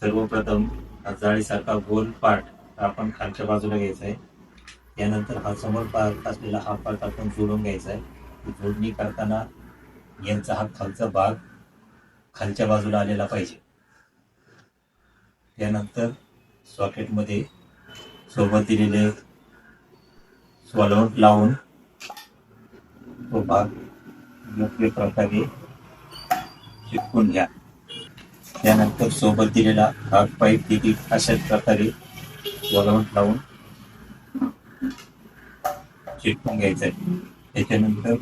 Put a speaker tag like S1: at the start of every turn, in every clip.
S1: सर्वप्रथम हा जाळीसारखा गोल पार्ट आपण खालच्या बाजूला घ्यायचा आहे. त्यानंतर हा समोर पार्ट असलेला हा पार्ट आपण जोडून घ्यायचा आहे. जोडणी करताना यांचा हा खालचा भाग खालच्या बाजूला आलेला पाहिजे. त्यानंतर सॉकेटमध्ये सोबत दिलेले स्वॉलोट लावून तो भाग योग्य प्रकारे चिटकून घ्या. त्यानंतर सोबत दिलेला भाग पाईप देखील अशाच प्रकारे स्वॉलोट लावून चिटकून घ्यायचा आहे. त्याच्यानंतर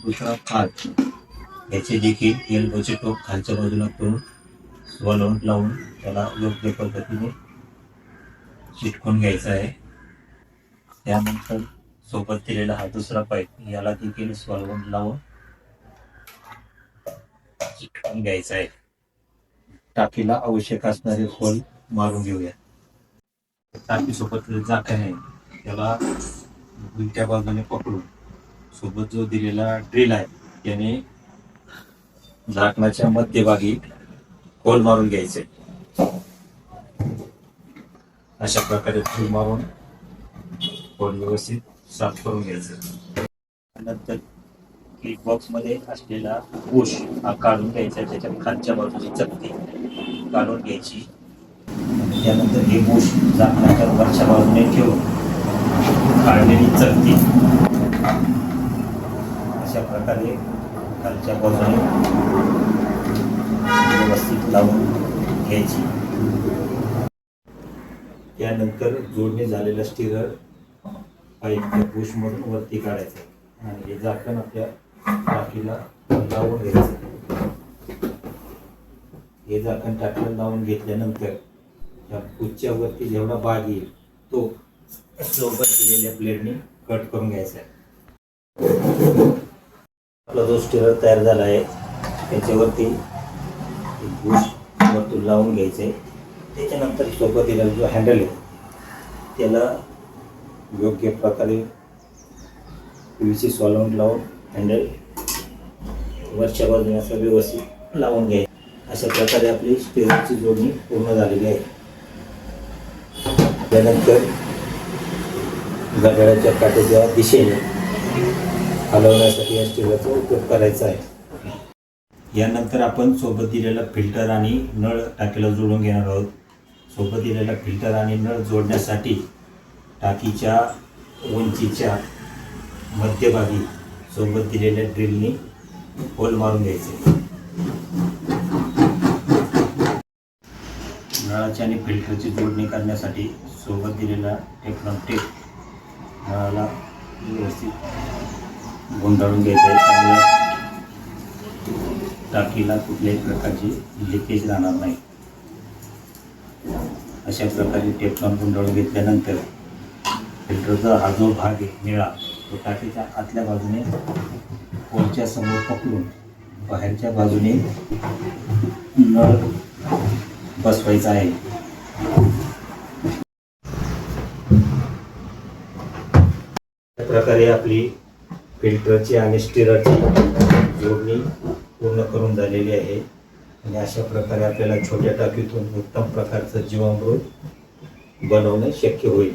S1: दुसरा भाग याचे देखील एल्बोचे टोक खालच्या बाजूला करून स्वॉलोट लावून त्याला योग्य पद्धतीने चिटकून घ्यायचा आहे. त्यानंतर सोबत दिलेला हा दुसरा पाईप याला देखील स्वॉलोट लावून चिटकून घ्यायचा आहे. टाकीला आवश्यक असणारे होल मारून घेऊया. टाकी सोबत झाकण आहे त्याला उलट्या बाजूने पकडून सोबत जो दिलेला ड्रिल आहे त्याने झाकणाच्या मध्यभागी होल मारून घ्यायचे. अशा प्रकारे ड्रिल मारून होल व्यवस्थित साफ करून घ्यायचं. नंतर किट बॉक्स मध्ये असलेला बुश हा काढून घ्यायचा. त्याच्या खालच्या बाजूची चकती काढून घ्यायची. त्यानंतर हे बुश झाकणाच्या वरच्या बाजूने ठेवून काढलेली चकती अशा प्रकारे खालच्या बाजूने व्यवस्थित लावून घ्यायची. त्यानंतर जोडणी झालेला स्टिरर पाईप बुशमधून वरती काढायचं आणि हे झाकण आपल्या टाकीला लावून घ्यायचं. हे झाकण टाकीला लावून घेतल्यानंतर या बुशच्या वरती जेवढा भाग येईल तो सोबत दिलेल्या ब्लेडने कट करून घ्यायचा आहे. आपला जो स्टिरर तयार झाला आहे त्याच्यावरती बुश वरतून लावून घ्यायचं आहे. त्याच्यानंतर सोबत दिलेला जो हँडल आहे त्याला योग्य प्रकारे PVC सॉल्व्हेंट लावून हँडल वरच्या बाजूने असं व्यवस्थित लावून घ्यायचं. अशा प्रकारे आपली स्टिररची जोडणी पूर्ण झालेली आहे. त्यानंतर घड्याळाच्या काठीच्या दिशेने हलवण्यासाठी या स्टिररचा उपयोग करायचा आहे. यानंतर आपण सोबत दिलेला फिल्टर आणि नळ टाकीला जोडून घेणार आहोत. सोबत दिलेला फिल्टर आणि नळ जोडण्यासाठी टाकीच्या उंचीच्या मध्यभागी सोबत दिलेल्या ड्रिलने होल मारून घ्यायचे. नळाची आणि फिल्टरची जोडणी करण्यासाठी सोबत दिलेला टेफ्लॉन टेप नळाला व्यवस्थित गुंडाळून घ्यायचं आहे. त्यामुळे टाकीला कुठल्याही प्रकारची लिकेज राहणार नाही. अशा प्रकारे टेफ्लॉन गुंडाळून घेतल्यानंतर फिल्टरचा हा जो भाग आहे निळा तो टाकीच्या आतल्या बाजूने पोलच्या समोर पकडून बाहेरच्या बाजूने नळ बसवायचा आहे. अशा प्रकारे आपली फिल्टरची आणि स्टिररची जोडणी पूर्ण करून झालेली आहे. आणि अशा प्रकारे आपल्याला छोट्या टाकीतून उत्तम प्रकारचं जीवामृत बनवणे शक्य होईल.